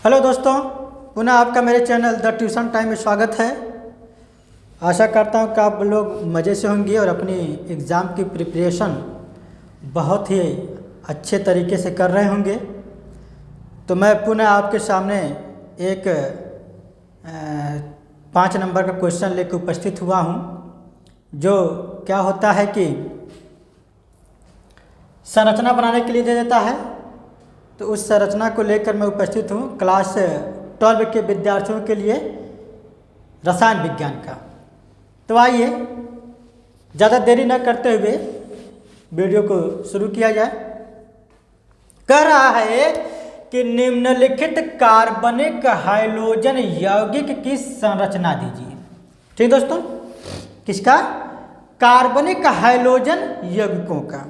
Hello दोस्तों, पुनः आपका मेरे चैनल द ट्यूशन टाइम में स्वागत है। आशा करता हूँ कि आप लोग मज़े से होंगे और अपनी एग्ज़ाम की प्रिपरेशन बहुत ही अच्छे तरीके से कर रहे होंगे। तो मैं पुनः आपके सामने एक 5 नंबर का क्वेश्चन लेकर उपस्थित हुआ हूँ, जो क्या होता है कि संरचना बनाने के लिए दे देता है। तो उस संरचना को लेकर मैं उपस्थित हूँ क्लास 12 के विद्यार्थियों के लिए रसायन विज्ञान का। तो आइए ज़्यादा देरी न करते हुए वीडियो को शुरू किया जाए। कह रहा है कि निम्नलिखित कार्बनिक हाइड्रोजन यौगिक की संरचना दीजिए। ठीक दोस्तों, किसका? कार्बनिक हाइड्रोजन यौगिकों का।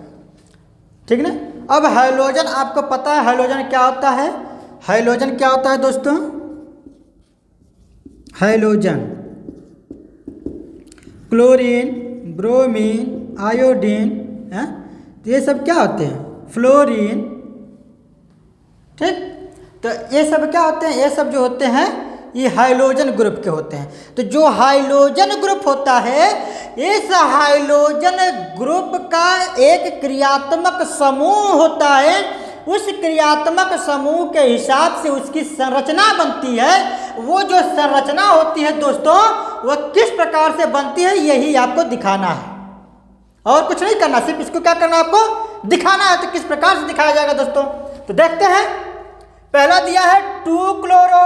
ठीक ना। अब हाइड्रोजन आपको पता है हाइड्रोजन क्या होता है। हाइड्रोजन क्या होता है दोस्तों? हाइड्रोजन क्लोरीन, ब्रोमीन, आयोडीन, तो ये सब क्या होते हैं? फ्लोरीन। ठीक, तो ये सब क्या होते हैं? ये सब जो होते हैं ये हाइड्रोजन ग्रुप के होते हैं। तो जो हाइड्रोजन ग्रुप होता है, इस हाइड्रोजन ग्रुप का एक क्रियात्मक समूह होता है। उस क्रियात्मक समूह के हिसाब से उसकी संरचना बनती है। वो जो संरचना होती है दोस्तों, वह किस प्रकार से बनती है यही आपको दिखाना है, और कुछ नहीं करना। सिर्फ इसको क्या करना है? आपको दिखाना है। तो किस प्रकार से दिखाया जाएगा दोस्तों? तो देखते हैं। पहला दिया है 2-क्लोरो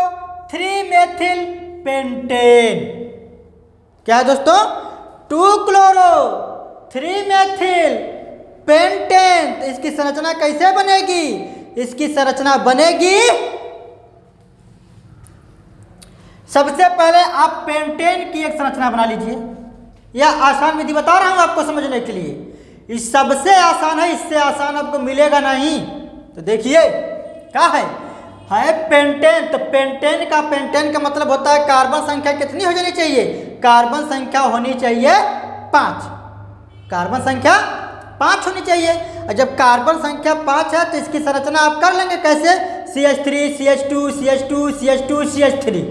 3-मेथिल पेंटेन। क्या है दोस्तों? 2-क्लोरो 3-मेथिल पेंटेन। तो इसकी संरचना कैसे बनेगी? इसकी संरचना बनेगी, सबसे पहले आप पेंटेन की एक संरचना बना लीजिए। यह आसान विधि बता रहा हूं आपको समझने के लिए। इस सबसे आसान है, इससे आसान आपको मिलेगा नहीं। तो देखिए क्या है पेंटेन। तो पेंटेन का मतलब होता है कार्बन संख्या कितनी हो जानी चाहिए? कार्बन संख्या होनी चाहिए 5। कार्बन संख्या 5 होनी चाहिए। और जब कार्बन संख्या 5 है तो इसकी संरचना आप कर लेंगे कैसे? CH3 CH2 CH2 CH2 CH3।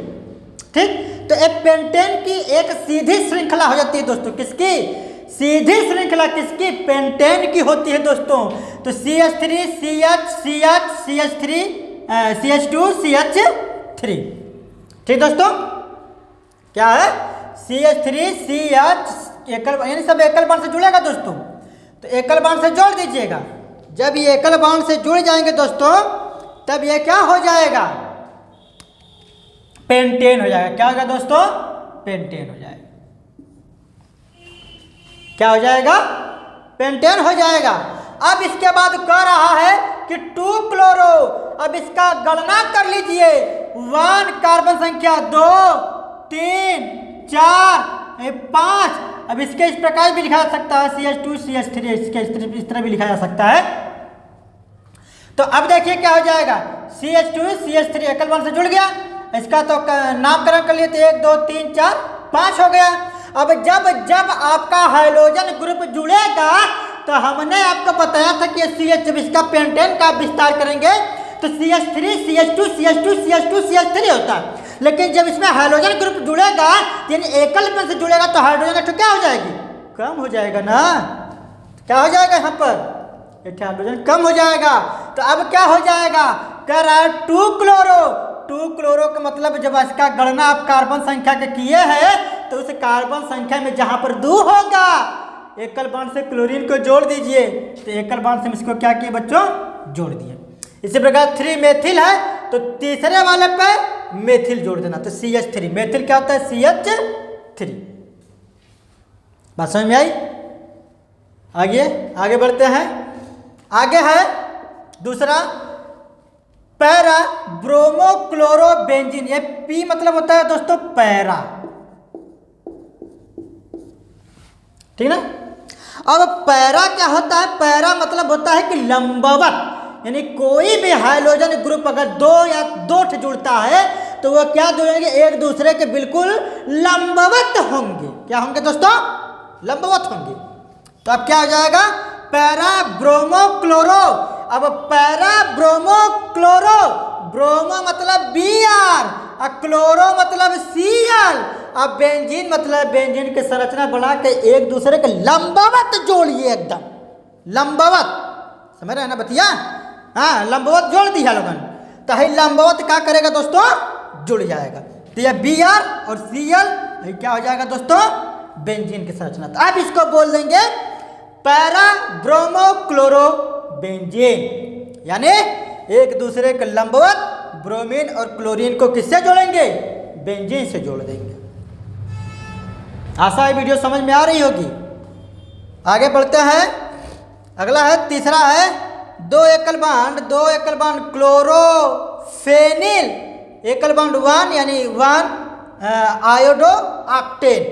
ठीक, तो एक पेंटेन की एक सीधी श्रृंखला हो जाती है दोस्तों। किसकी? सीधी श्रृंखला किसकी? पेंटेन की होती है दोस्तों। तो CH3 CH CH CH3 CH2 CH3। ठीक दोस्तों, क्या है? CH3 CH एकल, यानी सब एकल बांड से जुड़ेगा दोस्तों। तो एकल बांड से जोड़ दीजिएगा। जब ये एकल बांड से जुड़ जाएंगे दोस्तों, तब ये क्या हो जाएगा? पेंटेन हो जाएगा। क्या होगा दोस्तों? पेंटेन हो जाएगा। क्या हो जाएगा? पेंटेन हो जाएगा। अब इसके बाद कह रहा है कि 2-क्लोरो। अब इसका गणना कर लीजिए। 1 कार्बन संख्या 2 3 4 5। अब इसके इस प्रकार भी लिखा जा सकता है CH2 CH3। इसके इस तरह भी लिखा जा सकता है। तो अब देखिए क्या हो जाएगा। CH2 CH3 एकल बांड से जुड़ गया। इसका तो नामकरण कर लिए तो 1 2 3 4 5 हो गया। अब जब आपका हाइड्रोजन ग्रुप जुड़ेगा तो हमने आपको बताया था कि CH, जब इसका पेंटेन का विस्तार करेंगे तो CH3 CH2 CH2 CH2 CH3 होता है। लेकिन जब इसमें हाइड्रोजन ग्रुप जुड़ेगा, यानी एकल बंध से जुड़ेगा, तो हाइड्रोजन तो क्या हो जाएगी? कम हो जाएगा ना। क्या हो जाएगा? यहाँ पर एक हाइड्रोजन कम हो जाएगा। तो अब क्या हो जाएगा? कह रहा है 2-क्लोरो। 2-क्लोरो का मतलब जब इसका गणना आप कार्बन संख्या के किए हैं, तो उस कार्बन संख्या में जहां पर 2 होगा, एकल बांड से क्लोरीन को जोड़ दीजिए। तो एकल बांड से इसको क्या किए बच्चों? जोड़ दिए। इसी प्रकार 3-मेथिल है तो तीसरे वाले पे मेथिल जोड़ देना। तो CH3। मेथिल क्या होता है? CH3। बात समझ में आई? आगे बढ़ते हैं। आगे है दूसरा पैरा ब्रोमोक्लोरोबेंजीन। ये P मतलब होता है दोस्तों पैरा। ठीक ना। अब पैरा क्या होता है? पैरा मतलब होता है कि लंबवत, यानी कोई भी हाइड्रोजन ग्रुप अगर 2 या 2 जुड़ता है तो वह क्या जुड़ेंगे? एक दूसरे के बिल्कुल लंबवत होंगे। क्या होंगे दोस्तों? लंबवत होंगे। तो अब क्या हो जाएगा? Para bromochloro. अब पैरा ब्रोमोक्लोरो ब्रोमो मतलब Br, और क्लोरो मतलब Cl। अब बेंजीन मतलब बेंजीन की संरचना बना के एक दूसरे के लंबवत जोड़िए, एकदम लंबवत, समझ रहे हैं ना बतिया? हाँ, लंबवत जोड़ दी है लोगन, तो है लंबवत क्या करेगा दोस्तों, जुड़ जाएगा। तो यह Br और Cl क्या हो जाएगा दोस्तों, बेंजीन की संरचना। तो आप इसको बोल देंगे पैरा ब्रोमो क्लोरो बेंजीन, यानी एक दूसरे के लंबवत ब्रोमीन और क्लोरीन को किससे जोड़ेंगे, बेंजीन से जोड़ देंगे। आशा है वीडियो समझ में आ रही होगी। आगे बढ़ते हैं, अगला है तीसरा है दो एकल बांड क्लोरोफेनिल, एकल बांड 1 यानी 1 आयोडो ऑक्टेन।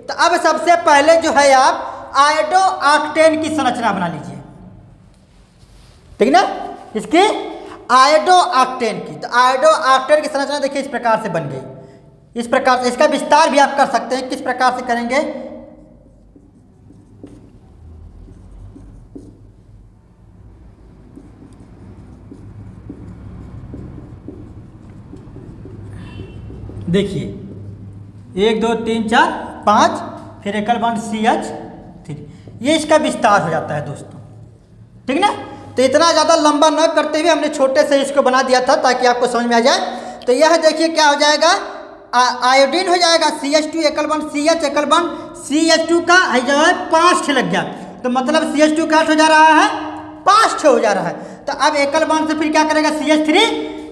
तो अब सबसे पहले जो है आप आयोडो ऑक्टेन की संरचना बना लीजिए, ठीक ना, इसकी आयोडो ऑक्टेन की। तो आयोडो ऑक्टेन की संरचना देखिए इस प्रकार से बन गई, इस प्रकार से। इसका विस्तार भी आप कर सकते हैं, किस प्रकार से करेंगे, देखिए 1 2 3 4 5, फिर एकल बांड CH3, ये इसका विस्तार हो जाता है दोस्तों, ठीक ना। तो इतना ज़्यादा लंबा न करते हुए हमने छोटे से इसको बना दिया था ताकि आपको समझ में आ जाए। तो यह देखिए क्या हो जाएगा, आयोडीन हो जाएगा, CH2 एकल बांड CH, एकल बांड CH2 का जो है 5 लग गया, तो मतलब CH2 का हो जा रहा है 5 हो जा रहा है। तो अब एकल बांड से फिर क्या करेगा, CH3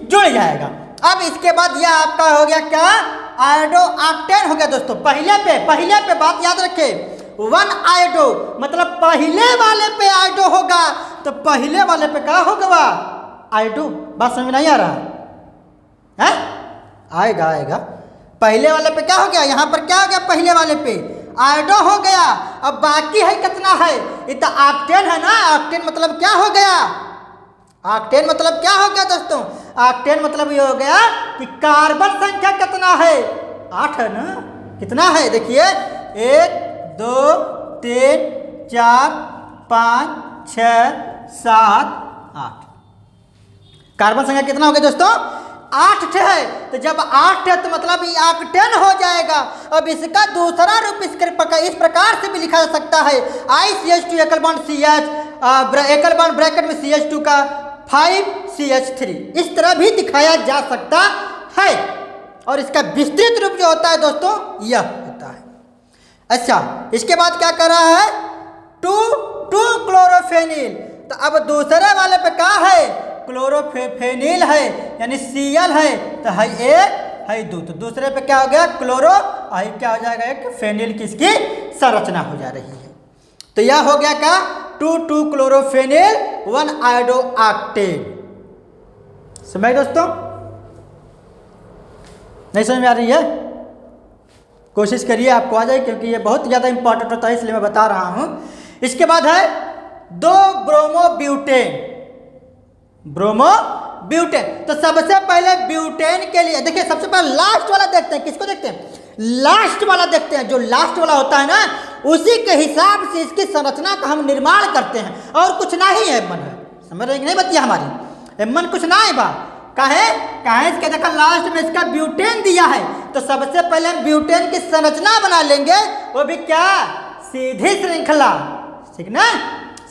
जुड़ जाएगा। अब इसके बाद यह आपका हो गया क्या, आयोडो ऑक्टेन हो गया दोस्तों। पहले पे बात याद रखे, 1 आयोडो मतलब पहले वाले पे आयोडो होगा, तो पहले वाले पे क्या होगा, आयोडो। बात समझ में नहीं आ रहा है? आएगा। पहले वाले पे क्या हो गया, यहाँ पर क्या हो गया, पहले वाले पे आयोडो हो गया। अब बाकी है कितना है, ये तो ऑक्टेन है ना। ऑक्टेन मतलब क्या हो गया, ऑक्टेन मतलब क्या हो गया दोस्तों, ऑक्टेन मतलब ये हो गया कि कार्बन संख्या कितना है, 8 है ना। कितना है देखिए, 1 2 3 4 5 6 7 8, कार्बन संख्या कितना हो गया दोस्तों, 8 है। तो जब 8 है तो मतलब ये ऑक्टेन हो जाएगा। अब इसका दूसरा रूप इस प्रकार से भी लिखा जा सकता है, ICH2 एकल बांड CH, एकल बांड ब्रैकेट में CH2 का 5CH3, इस तरह भी दिखाया जा सकता है। और इसका विस्तृत रूप जो होता है दोस्तों यह होता है। अच्छा, इसके बाद क्या कर रहा है, 2 क्लोरोफेनिल। तो अब दूसरे वाले पे क्या है, क्लोरोफेनिल है यानी Cl है, तो है 1 है 2, तो दूसरे पे क्या हो गया, क्लोरो, आई क्या हो जाएगा, एक फेनिल की इसकी संरचना हो जा रही है। तो यह हो गया क्या, 2 क्लोरोफेनिल 1 आयोडो ऑक्टेन। समझ दोस्तों, नहीं समझ में आ रही है, कोशिश करिए आपको आ जाए, क्योंकि ये बहुत ज़्यादा इंपॉर्टेंट होता है इसलिए मैं बता रहा हूँ। इसके बाद है 2 ब्रोमोब्यूटेन। तो सबसे पहले ब्यूटेन के लिए देखिए, सबसे पहले लास्ट वाला देखते हैं, किसको देखते हैं, लास्ट वाला देखते हैं। जो लास्ट वाला होता है ना, उसी के हिसाब से इसकी संरचना का हम निर्माण करते हैं, और कुछ नहीं है। मन है, समझ रहे कि नहीं बतिया हमारी, मन कुछ ना है बा, काहे इसके देखा लास्ट में इसका ब्यूटेन दिया है। तो सबसे पहले हम ब्यूटेन की संरचना बना लेंगे, वो भी क्या, सीधी श्रृंखला, ठीक ना,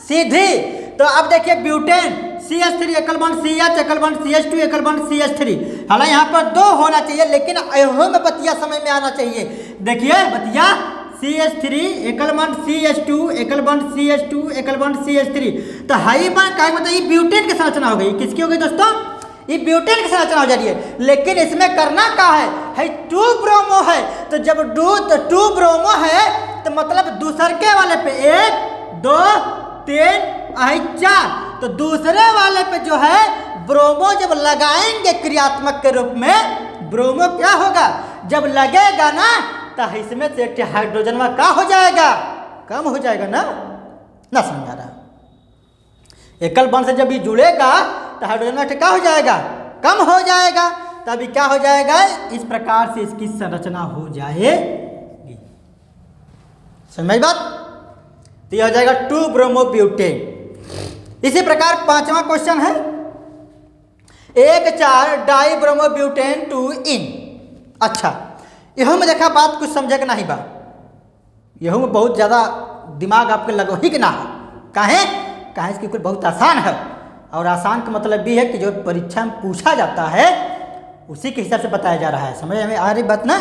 सीधी। तो अब देखिए ब्यूटेन CH3 एकल बांड CH, एकल बांड CH2, एकल बांड CH3। हालांकि यहाँ पर 2 होना चाहिए, लेकिन एहो में बतिया समझ में आना चाहिए। देखिए बतिया CH3 एकल बांड CH2, एकल बांड CH2, एकल बांड CH3। तो हाई बांड का मतलब ये ब्यूटेन की संरचना हो गई। किसकी हो गई दोस्तों, ये ब्यूटेन की संरचना हो जा रही है। लेकिन इसमें करना क्या है 2 ब्रोमो है। तो जब 2 ब्रोमो है तो मतलब दूसरे वाले पे 1 2 3 4, तो दूसरे वाले पे जो है ब्रोमो जब लगाएंगे क्रियात्मक के रूप में, ब्रोमो क्या होगा, जब लगेगा ना तो इसमें से एक हाइड्रोजन में क्या हो जाएगा, कम हो जाएगा ना समझ आ रहा। एकल बांड से जब ये जुड़ेगा तो हाइड्रोजन में क्या हो जाएगा, कम हो जाएगा। तभी क्या हो जाएगा, इस प्रकार से इसकी संरचना हो जाएगी। समझ बात। तो यह हो जाएगा 2 ब्रोमोब्यूटेन। इसी प्रकार 5वां क्वेश्चन है, एक 4 डाई ब्रोमोब्यूटेन 2 इन। अच्छा, यह में देखा बात कुछ समझे कि नहीं बा, यह में बहुत ज़्यादा दिमाग आपके लगो ही कि ना है। काहे काहे इसकी कुछ बहुत आसान है, और आसान का मतलब भी है कि जो परीक्षा में पूछा जाता है उसी के हिसाब से बताया जा रहा है। समझ में आ रही बात ना?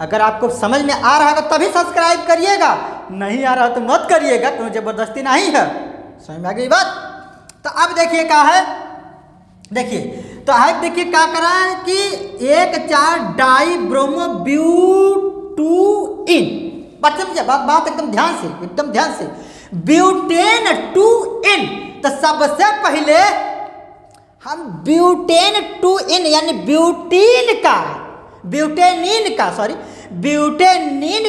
अगर आपको समझ में आ रहा है तभी सब्सक्राइब करिएगा, नहीं आ रहा तो मत करिएगा, क्यों जबरदस्ती नहीं है। समझ में आ गई बात? तो अब देखिए क्या है, देखिए तो अब देखिए क्या करा है कि एक 4 डाई ब्रोमोब्यूट 2 इन। बात समझे? बात एकदम ध्यान से ब्यूटेन 2 इन। तो सबसे पहले हम ब्यूटेन 2 इन यानी ब्यूटेनिन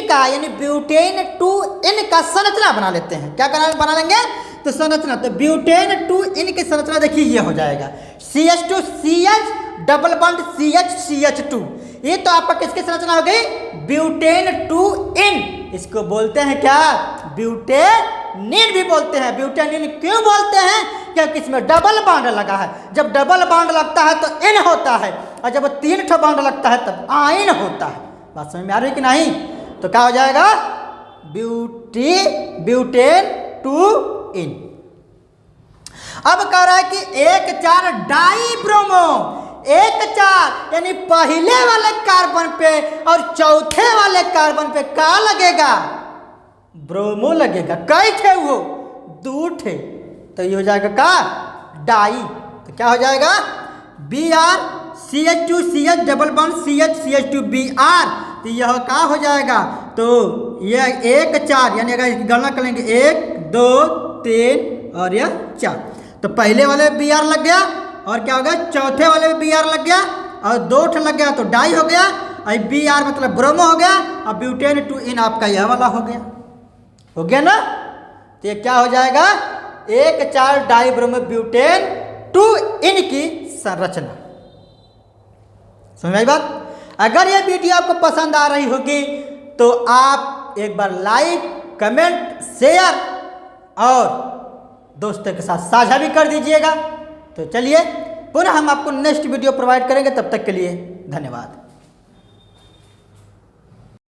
का यानी ब्यूटेन 2 इन का संरचना बना लेते हैं। क्या बना लेंगे? तो संरचना, तो ब्यूटेन 2 इन की संरचना देखिए ये हो जाएगा CH2 CH double bond CH CH2। ये तो आपका किसकी संरचना हो गई? ब्यूटेन 2 इन। इसको बोलते हैं क्या? ब्यूटेनिन भी बोलते हैं। ब्यूटेनिन क्यों बोलते हैं? क्योंकि इसमें डबल बॉन्ड लगा है। जब डबल बॉन्ड लगता है तो इन होता है, और जब 3 ठो बॉन्ड लगता है तब आइन होता है। बात समझ में आ रही कि नहीं? तो क्या हो जाएगा? ब्यूटेन 2 इन। अब कह रहा है कि एक 4 डाई ब्रोमो, एक 4 यानी पहले वाले कार्बन पे और चौथे वाले कार्बन पे क्या लगेगा? ब्रोमो लगेगा। कई थे वो? 2 थे। तो ये हो जाएगा क्या? डाई। तो क्या हो जाएगा? Br CH2 CH double bond CH CH2 Br। तो यह क्या हो जाएगा? तो यह एक 4 यानी अगर इसकी गणना करेंगे 1 2 3 और यह 4, तो पहले वाले में Br लग गया, और क्या हो गया? चौथे वाले में Br लग गया, और 2 ठो लग गया तो डाई हो गया, और Br मतलब ब्रोमो हो गया, और ब्यूटेन 2 इन आपका यह वाला हो गया ना? तो ये क्या हो जाएगा? एक 4 डाई ब्रोमो ब्यूटेन 2 इन की संरचना। समझ आई बात? अगर ये वीडियो आपको पसंद आ रही होगी तो आप एक बार लाइक कमेंट शेयर और दोस्तों के साथ साझा भी कर दीजिएगा। तो चलिए पुनः हम आपको नेक्स्ट वीडियो प्रोवाइड करेंगे, तब तक के लिए धन्यवाद।